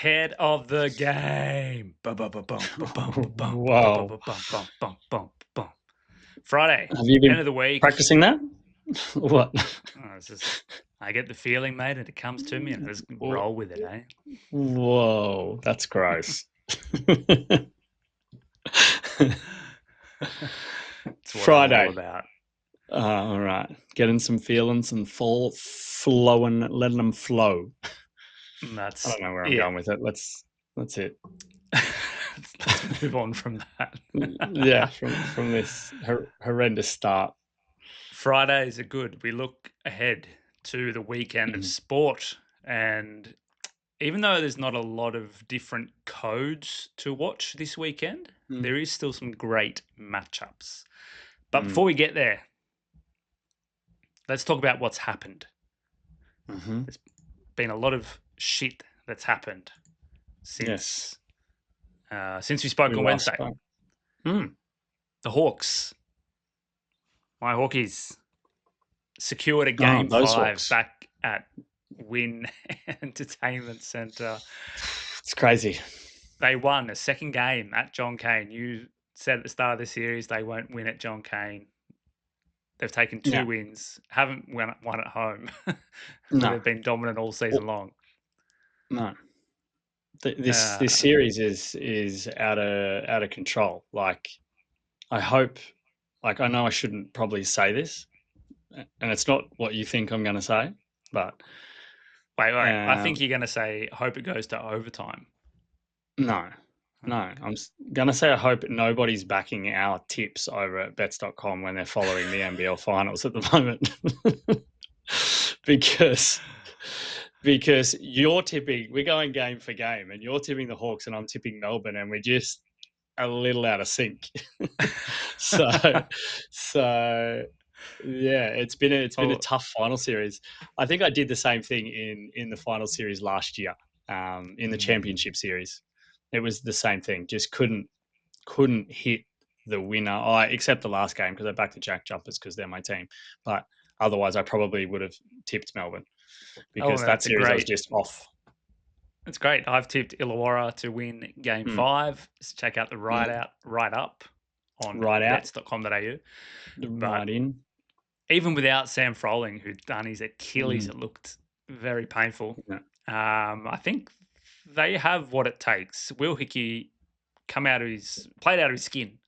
Ahead of the game. Bum, bum, bum, bum, bum, bum, bum, bum, bum, Wow. bum, bum, bum, bum, bum. Friday, Have you end been of the week. practicing that? What? It's just, I get the feeling, mate, and it comes to me, and I just Wh- roll with it, eh? Whoa, that's gross. It's what I'm all Friday. about. All right. Getting some feelings and flowing, letting them flow. And I that's don't know where I'm it. going with it. That's it. Let's move on from that. Yeah, from this horrendous start. Fridays are good. We look ahead to the weekend of Mhm. sport, and even though there's not a lot of different codes to watch this weekend, Mm. there is still some great matchups. But before Mm. we get there, let's talk about what's happened. Mhm. There's been a lot of shit that's happened Yes. since we spoke We on last Wednesday. spoke. Mm. The Hawks, my Hawkies, secured a Oh, game those 5 Hawks. back at Wynn Entertainment Centre. It's crazy. They won a second game at John Cain. You said at the start of the series they won't win at John Cain. They've taken Yeah. 2 wins, haven't won at home, but No. they've been dominant all season long. No. This Uh, this series is out of control. Like, I hope, like, I know I shouldn't probably say this, and it's not what you think I'm going to say, but wait. I think um, you're going to say, hope it goes to overtime. no, no. Okay. I'm going to say I hope nobody's backing our tips over at bets.com when they're following the NBL finals at the moment. because you're tipping, we're going game for game, and you're tipping the Hawks and I'm tipping Melbourne, and we're just a little out of sync. so so yeah, it's been a Oh, tough final series. I think I did the same thing in the final series last year, in the championship series. It was the same thing. Just couldn't hit the winner. Except the last game because I backed the Jack Jumpers because they're my team. But otherwise, I probably would have tipped Melbourne oh, because that that's a series I was great. just off. That's great. I've tipped Illawarra to win game Mm. 5. Let's check out the Yeah. write up on Right out, bets.com.au. But right in. even without Sam Froling, who'd done his Achilles, Mm. it looked very painful. Yeah. I think they have what it takes. Will Hickey played out of his skin.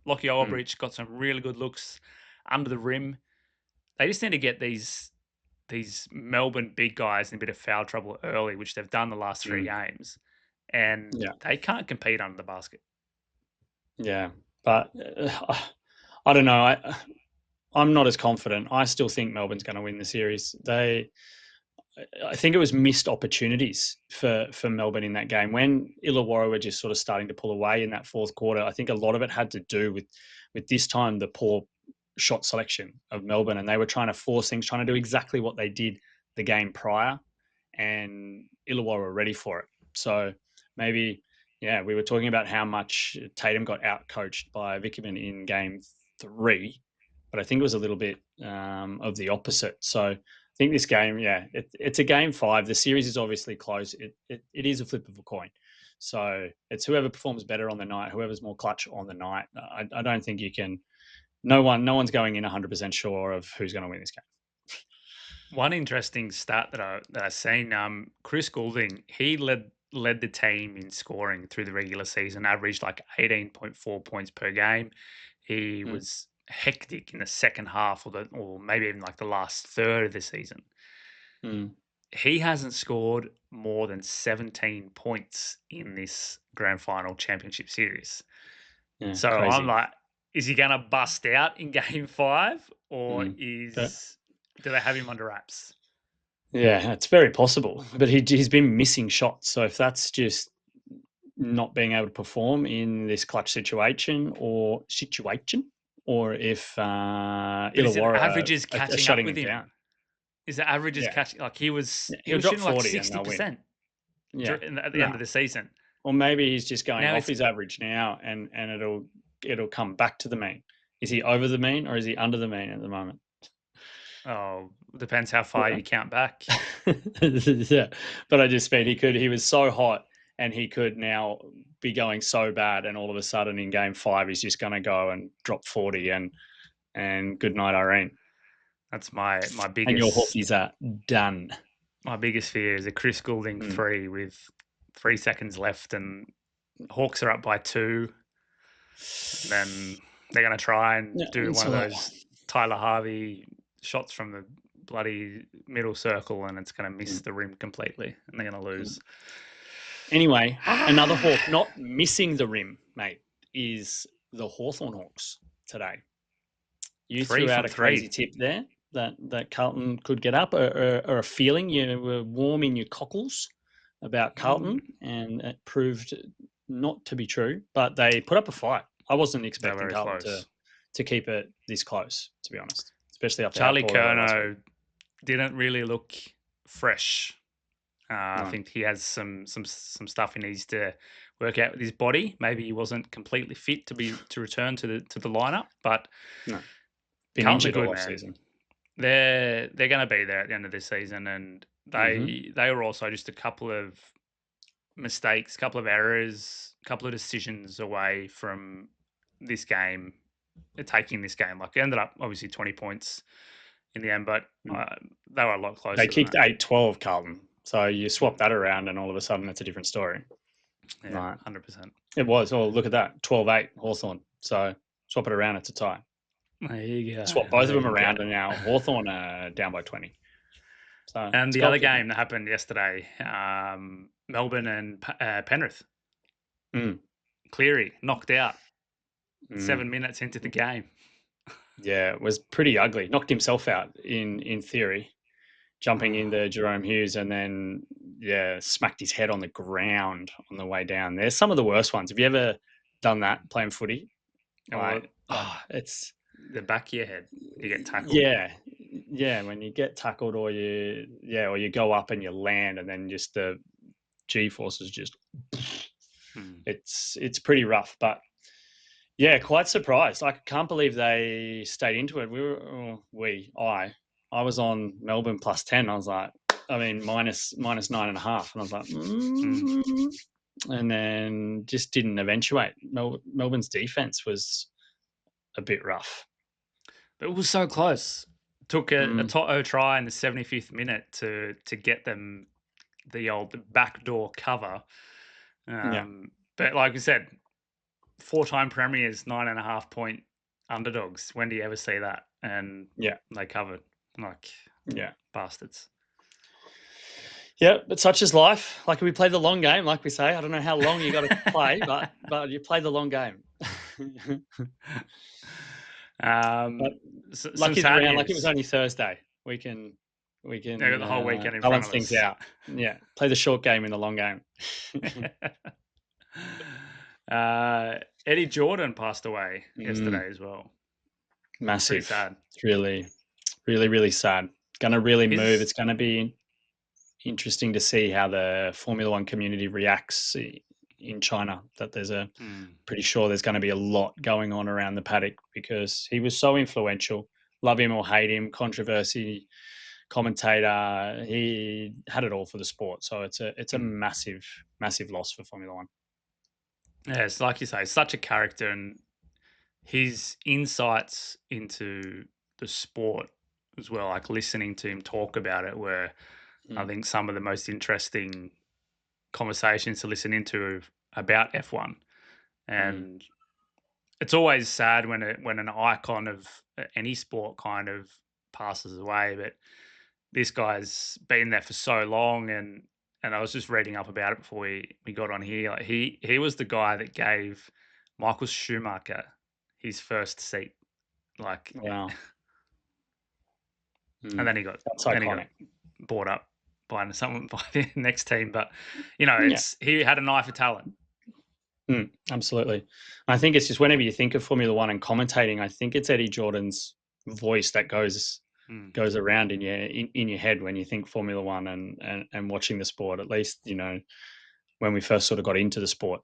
Lockie Mm. Olbrich got some really good looks under the rim. They just need to get these Melbourne big guys in a bit of foul trouble early, which they've done the last 3 Mm. games, and Yeah. they can't compete under the basket. Yeah. But I don't know. I'm not as confident. I still think Melbourne's going to win the series. I think it was missed opportunities for Melbourne in that game when Illawarra were just sort of starting to pull away in that fourth quarter. I think a lot of it had to do with this time the poor shot selection of Melbourne, and they were trying to force things, trying to do exactly what they did the game prior, and Illawarra were ready for it. So maybe, yeah, we were talking about how much Tatum got out coached by Vickerman in game 3, but I think it was a little bit of the opposite. So I think this game, yeah, it's a game 5. The series is obviously close. It is a flip of a coin. So it's whoever performs better on the night, whoever's more clutch on the night. I don't think you can. No one's going in 100% sure of who's going to win this game. One interesting stat that I seen, Chris Goulding, he led the team in scoring through the regular season, averaged like 18.4 points per game. He Mm. was hectic in the second half, or maybe even like the last third of the season. Mm. He hasn't scored more than 17 points in this grand final championship series. Yeah, So I'm crazy. like, is he going to bust out in game 5, or Mm. But do they have him under wraps? yeah, it's very possible. But he's been missing shots. So if that's just not being able to perform in this clutch situation, or if But is it Illawarra averages are catching up shutting with him him? down, Is the averages yeah, catching? Like he he'll was drop shooting like 40 and they'll win. 60% Yeah, at the end no, of the season. or maybe he's just going Now off it's his average now, and it'll come back to the mean. Is he over the mean or is he under the mean at the moment? depends how far Yeah. you count back. Yeah, but I just mean he was so hot, and he could now be going so bad, and all of a sudden in game 5 he's just going to go and drop 40 and good night, Irene. That's my And your biggest Hawkies are done. my biggest fear is a Chris Goulding free with 3 seconds left, and Hawks are up by 2. Then they're going to try and do one of those Tyler Harvey shots from the bloody middle circle, and it's going to miss the rim completely, and they're going to lose. Anyway, another Hawk not missing the rim, mate, is the Hawthorn Hawks today. You threw out a crazy tip there that Carlton could get up, or a feeling you were warm in your cockles about Carlton, and it proved not to be true, but they put up a fight. I wasn't expecting Carlton to keep it this close, to be honest, especially after Charlie Curnow didn't really look fresh. No. I think he has some stuff he needs to work out with his body. Maybe he wasn't completely fit to return to the lineup, but been injured all season. They're going to be there at the end of this season, and they were also just a couple of mistakes, couple of errors, couple of decisions away from this game, taking this game. Like, it ended up obviously 20 points in the end, but they were a lot closer. They kicked 8-12, Carlton. So you swap that around, and all of a sudden it's a different story. Yeah, right. 100%. It was. Oh, look at that, 12-8 Hawthorn. So swap it around, it's a tie. There you go. Swap both of them around, and now Hawthorn are down by 20. So, and the other game that happened yesterday, Melbourne and Penrith. Cleary knocked out 7 minutes into the game. Yeah, it was pretty ugly. Knocked himself out in theory, jumping into Jerome Hughes, and then smacked his head on the ground on the way down. There's some of the worst ones. Have you ever done that playing footy? It's the back of your head. You get tackled. Yeah. When you get tackled, or you go up and you land, and then just the G-forces just. It's pretty rough, but. Yeah, quite surprised. I can't believe they stayed into it. I was on Melbourne plus 10. I was like, minus 9.5. And I was like, and then just didn't eventuate. Melbourne's defense was a bit rough. But it was so close. Took a Toto try in the 75th minute to get them the old backdoor cover. But like I said, 4-time premiers, 9.5-point underdogs. When do you ever see that? And they covered. Bastards. Yeah, but such is life. Like, we play the long game, like we say. I don't know how long you got to play, but you play the long game. Lucky's around. Like, it was only Thursday. We can the whole weekend in balance front of things out. Yeah, play the short game in the long game. Eddie Jordan passed away yesterday as well. Massive. Pretty sad. It's really, really, really sad. Going to really move. It's going to be interesting to see how the Formula One community reacts in China. That there's pretty sure there's going to be a lot going on around the paddock, because he was so influential. Love him or hate him, controversy, commentator. He had it all for the sport. So it's a massive, massive loss for Formula One. Yeah, it's like you say, such a character, and his insights into the sport as well, like listening to him talk about it, were I think some of the most interesting conversations to listen into about F1. And it's always sad when an icon of any sport kind of passes away, but this guy's been there for so long, and I was just reading up about it before we got on here. Like, he was the guy that gave Michael Schumacher his first seat. Like, wow. And then he got bought up by the next team. But he had an eye for talent. Absolutely. I think it's just, whenever you think of Formula One and commentating, I think it's Eddie Jordan's voice that goes around in your head when you think Formula One and watching the sport. At least, when we first sort of got into the sport,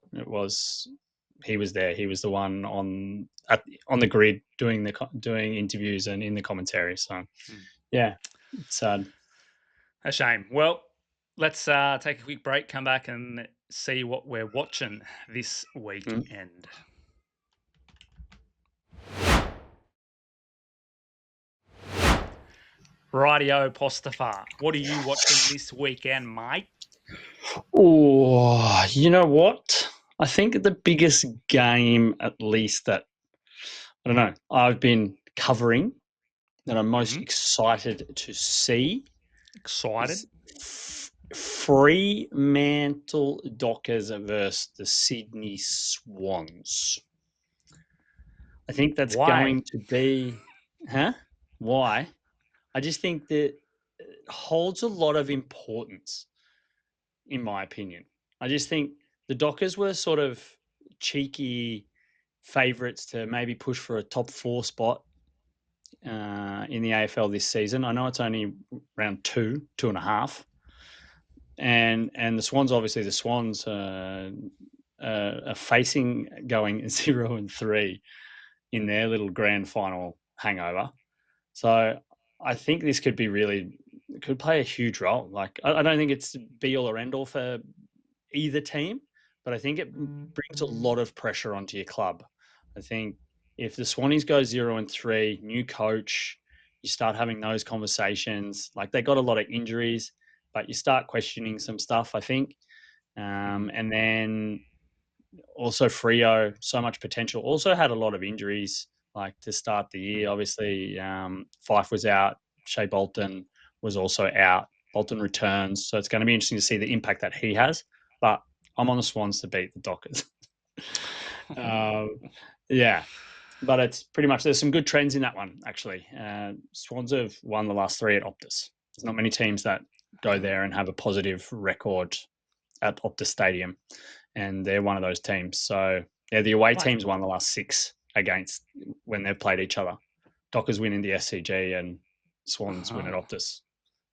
he was there. He was the one on the grid doing interviews and in the commentary. So it's sad. A shame. Well, let's take a quick break, come back and see what we're watching this Mm. weekend. Rightio, Postafar. What are you watching this weekend, mate? Oh, you know what? I think the biggest game, at least that I don't know, I've been covering that I'm most excited to see Excited? is Fremantle Dockers versus the Sydney Swans. I think that's Why? going to be, Why? I just think that it holds a lot of importance, in my opinion. I just think the Dockers were sort of cheeky favourites to maybe push for a top 4 spot in the AFL this season. I know it's only round 2.5, and the Swans, obviously the Swans are facing going 0-3 in their little grand final hangover. So I think this could play a huge role. Like I don't think it's be all or end all for either team, but I think it brings a lot of pressure onto your club. I think if the Swannies go 0-3, new coach, you start having those conversations. Like they got a lot of injuries, but you start questioning some stuff, I think. And then also Frio, so much potential. Also had a lot of injuries, like to start the year. Obviously, Fife was out. Shea Bolton was also out. Bolton returns, so it's going to be interesting to see the impact that he has. But I'm on the Swans to beat the Dockers. Yeah, but it's pretty much there's some good trends in that one actually. Swans have won the last 3 at Optus. There's not many teams that go there and have a positive record at Optus Stadium, and they're one of those teams. So yeah, the away teams won the last 6 against when they've played each other. Dockers win in the SCG and Swans win at Optus.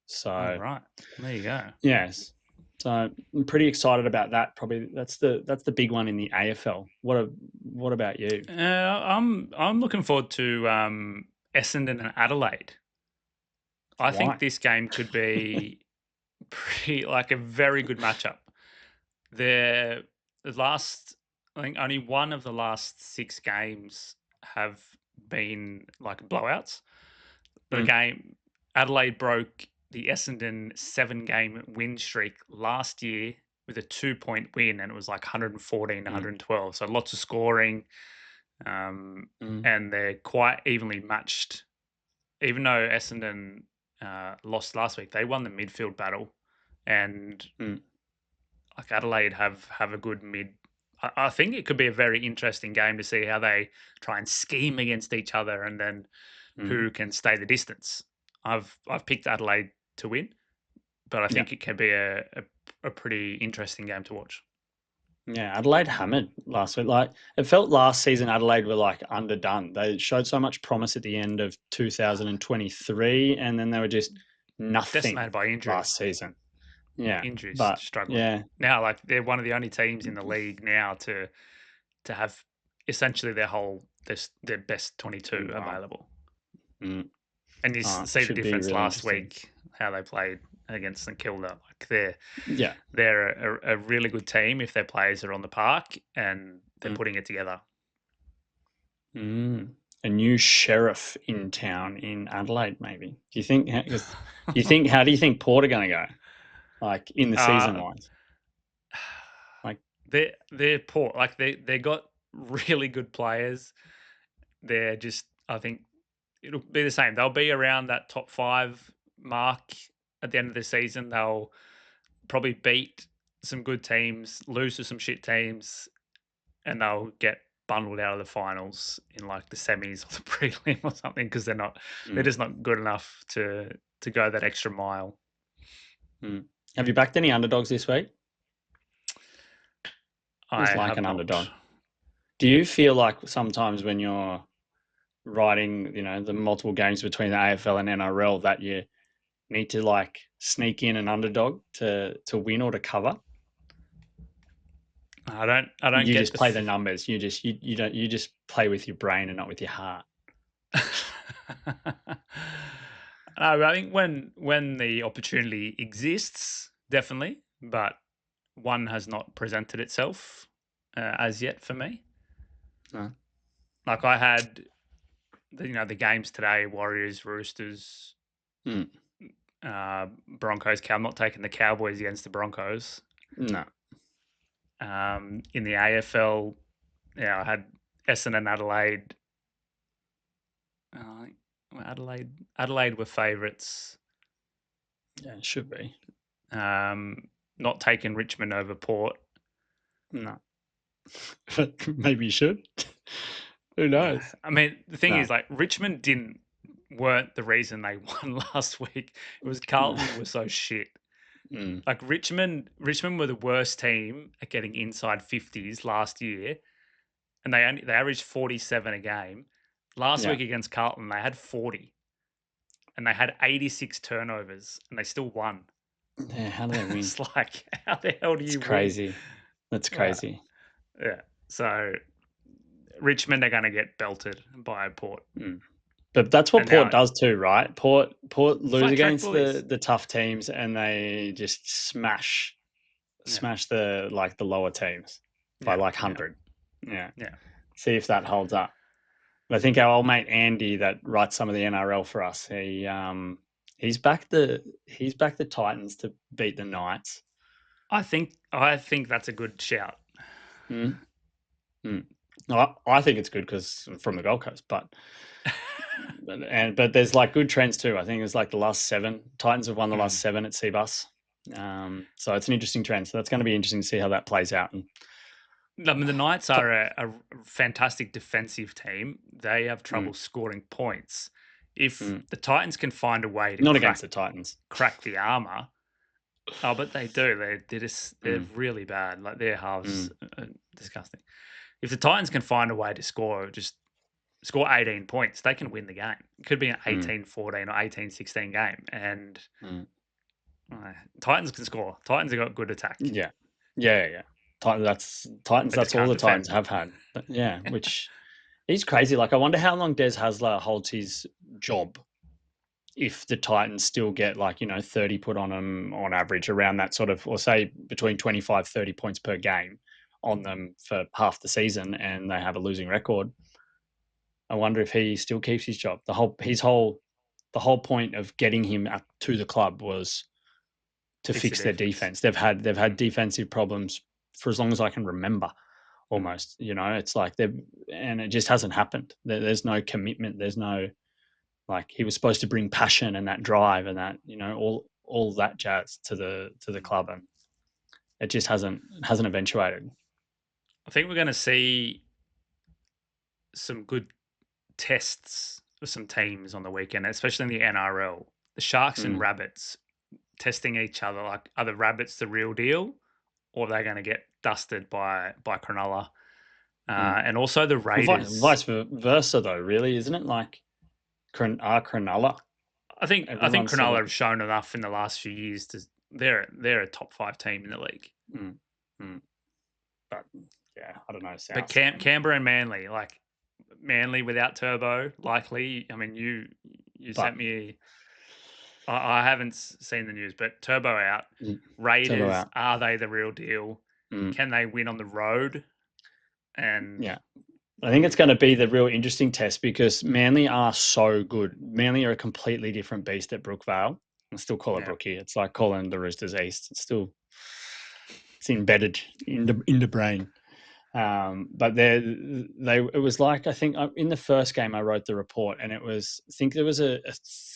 So All right, there you go. yes, so I'm pretty excited about that. Probably that's the big one in the AFL. What about you? I'm looking forward to Essendon and Adelaide. I think Why? this game could be pretty like a very good matchup. The last, I think only one of the last 6 games have been like blowouts. The Mm. game Adelaide broke the Essendon 7-game win streak last year with a 2-point win, and it was like 114 to 112. So lots of scoring, and they're quite evenly matched. Even though Essendon lost last week, they won the midfield battle, and like Adelaide have a good mid. I think it could be a very interesting game to see how they try and scheme against each other, and then who can stay the distance. I've picked Adelaide to win, but I Yeah. think it can be a pretty interesting game to watch. Yeah, Adelaide hammered last week. Like it felt last season Adelaide were like underdone. They showed so much promise at the end of 2023, and then they were just nothing Decimated by injury. last season. Yeah, Injuries but struggling. yeah, Now, like they're one of the only teams in the league now to have essentially their best 22 wow. available. Mm. And you see the Should be difference really last interesting. week how they played against St Kilda. Like Yeah. they're a really good team if their players are on the park and they're Mm. putting it together. A new sheriff in town in Adelaide, maybe. Do you think? How do you think Port are going to go? Like in the season uh, wise, like they're poor. Like they got really good players. They're just I think it'll be the same. They'll be around that top 5 mark at the end of the season. They'll probably beat some good teams, lose to some shit teams, and they'll get bundled out of the finals in like the semis or the prelim or something because they're just not good enough to go that extra mile. Have you backed any underdogs this week? Just I like have an not. underdog. Do you feel like sometimes when you're writing, the multiple games between the AFL and NRL that you need to like sneak in an underdog to win or to cover? I don't You get just play the numbers. You just play with your brain and not with your heart. No, I think when the opportunity exists, definitely. But one has not presented itself as yet for me. No. Like I had, the games today: Warriors, Roosters, Mm. Broncos. I'm not taking the Cowboys against the Broncos. No. In the AFL, I had Essendon, Adelaide. Adelaide were favourites. Yeah, it should be. Not taking Richmond over Port. No. But maybe you should. Who knows? I mean, the thing No. is, like, Richmond weren't the reason they won last week. It was Carlton was so shit. Mm. Like Richmond were the worst team at getting inside 50s last year, and they averaged 47 a game. Last Yeah. week against Carlton, they had 40, and they had 86 turnovers, and they still won. Yeah, how do they win? It's like, how the hell do you It's crazy. win? That's crazy. Yeah. So Richmond are going to get belted by Port. Mm. But that's what And Port now- does too, right? Port lose Flat track against bullies. the tough teams, and they just smash the lower teams by 100. Yeah. See if that holds up. I think our old mate Andy that writes some of the NRL for us, he's backed the Titans to beat the Knights. I think that's a good shout. Mm. Mm. I think it's good because I'm from the Gold Coast, but there's like good trends too. I think it's like the last 7 Titans have won the last 7 at Cbus. So it's an interesting trend. So that's going to be interesting to see how that plays out. And I mean, the Knights are a fantastic defensive team. They have trouble scoring points. If the Titans can find a way to not against the Titans, crack the armor. Oh, but they do. They're really bad. Like their halves are disgusting. If the Titans can find a way to score 18 points, they can win the game. It could be an 18-14 or 18-16 game. And Titans can score. Titans have got good attack. Yeah. Titans. That's all the Titans have had. But, which is crazy. Like I wonder how long Des Hasler holds his job if the Titans still get 30 put on them on average around that sort of, or say between 25, 30 points per game on them for half the season, and they have a losing record. I wonder if he still keeps his job. The whole point of getting him up to the club was to fix their defense. They've had defensive problems for as long as I can remember, almost. It's like and it just hasn't happened. There's no commitment. There's no, he was supposed to bring passion and that drive and that, all that jazz to the club, and it just hasn't eventuated. I think we're going to see some good tests of some teams on the weekend, especially in the NRL. The Sharks and Rabbits testing each other. Like, are the Rabbits the real deal, or are they going to get dusted by Cronulla? And also the Raiders. Well, vice versa, though, really, isn't it? Like, Cronulla. I think Cronulla have shown enough in the last few years they're a top 5 team in the league. But yeah, I don't know. But Canberra and Manly, like Manly without Turbo, likely. I mean, you sent me. I haven't seen the news, but Turbo out. Raiders, Turbo out. Are they the real deal? Can they win on the road? And yeah, I think it's going to be the real interesting test because Manly are so good. Manly are a completely different beast at Brookvale. I still call it Brookie. It's like calling the Roosters East. It's embedded in the brain. But it was like, I think in the first game I wrote the report, and I think there was a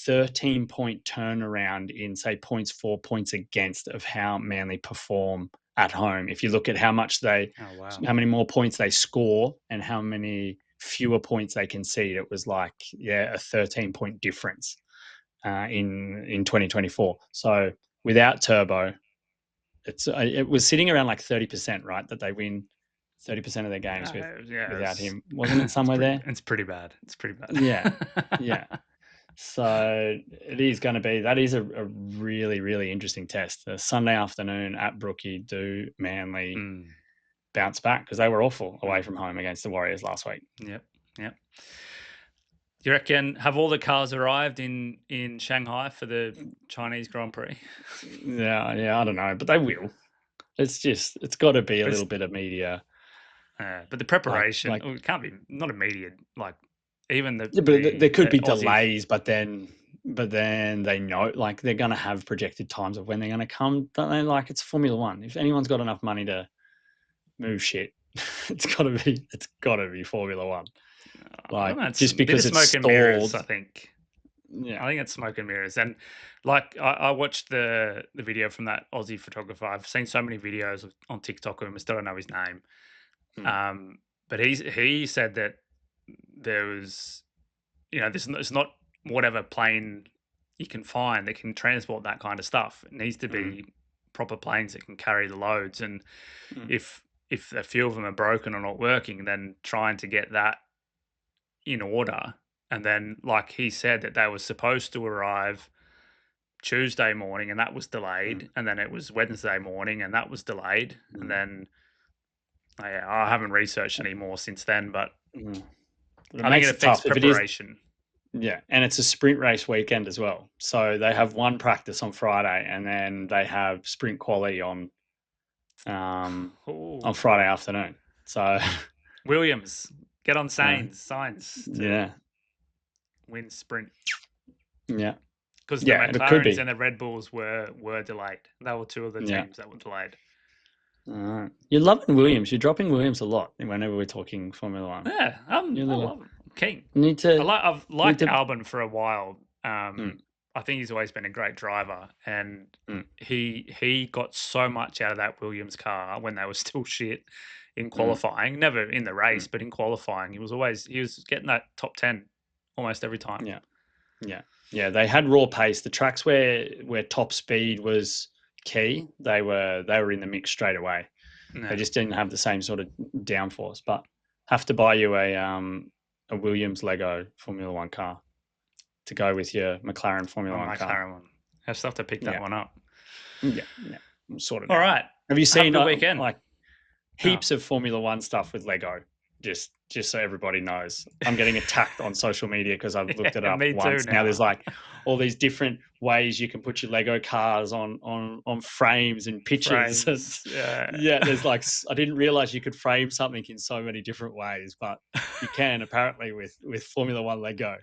13-point turnaround in, say, points for, points against of how Manly perform at home. If you look at how many more points they score and how many fewer points they concede, it was like, a 13-point difference in 2024. So without Turbo, it was sitting around like 30%, right? That they win 30% of their games without him. Wasn't it somewhere there? It's pretty bad. Yeah. So that is a really, really interesting test. The Sunday afternoon at Brookie, do Manly bounce back? Because they were awful away from home against the Warriors last week. Yep. You reckon, have all the cars arrived in Shanghai for the Chinese Grand Prix? Yeah, I don't know, but they will. It's got to be a But little bit of media. but the preparation, Like it can't be not immediate. Like even yeah, but there could the be Aussie. delays, but then they know, like, they're going to have projected times of when they're going to come, don't they? Like, it's Formula One. If anyone's got enough money to move shit, it's got to be Formula One. I don't Like, know, it's just a bit of because it's smoke and mirrors, I stalled, think. yeah. I think it's smoke and mirrors. And like I watched the video from that Aussie photographer. I've seen so many videos on TikTok of him. I still don't know his name. Hmm. But he said that there was, it's not whatever plane you can find that can transport that kind of stuff. It needs to Hmm. be proper planes that can carry the loads. And Hmm. if a few of them are broken or not working, then trying to get that in order. And then, like he said, that they were supposed to arrive Tuesday morning and that was Hmm. delayed. And then it was Wednesday morning and that was delayed. And Hmm. then I haven't researched any more since then, but Hmm. But it I think it makes it affects tough if it is. preparation. Yeah, and it's a sprint race weekend as well. So they have one practice on Friday, and then they have sprint quali on Oh, Friday afternoon. So Williams, get on uh, signs to yeah, win sprint yeah, because the yeah, and it could McLarens be. and the Red Bulls were delayed. They were two of the Yeah. teams that were delayed. You're loving Williams. You're dropping Williams a lot whenever we're talking Formula One. Yeah, You're I little love him. King. need to I've need liked to. Albon for a while. Mm, I think he's always been a great driver, and mm, he got so much out of that Williams car when they were still shit in mm, qualifying. Never in the race, mm. but in qualifying, he was getting that top 10 almost every time. Yeah, yeah, yeah. They had raw pace. The tracks where top speed was key, they were in the mix straight away. They Yeah, just didn't have the same sort of downforce. But have to buy you a Williams Lego Formula One car to go with your McLaren Formula on One my car. McLaren one. I still have to pick that Yeah, one up. yeah, yeah. Sort it All out. right. Have you Have a seen good weekend. like Oh. heaps of Formula One stuff with Lego? Just so everybody knows, I'm getting attacked on social media because I've looked it Yeah, up me too once. Now there's now. like all these different ways you can put your Lego cars on frames and pictures. And Frames. Yeah. yeah, there's like I didn't realize you could frame something in so many different ways, but you can apparently with Formula One Lego.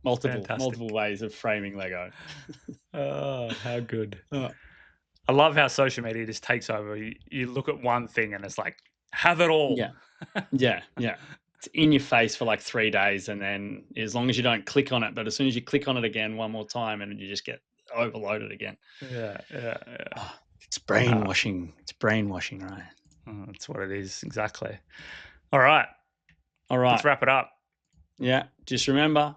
Multiple Fantastic. ways of framing Lego. Oh, how good. Uh, I love how social media just takes over. You look at one thing and it's like, have it all. yeah, yeah. It's in your face for like 3 days, and then as long as you don't click on it, but as soon as you click on it again one more time, and you just get overloaded again. Yeah. It's brainwashing. It's brainwashing, right? That's what it is. Exactly. All right. All Let's right. wrap it up. Yeah. Just remember,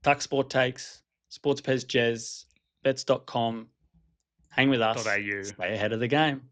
Duck Sport Takes, SportsPez Jez, bets.com. Hang with us. .au. Stay ahead of the game.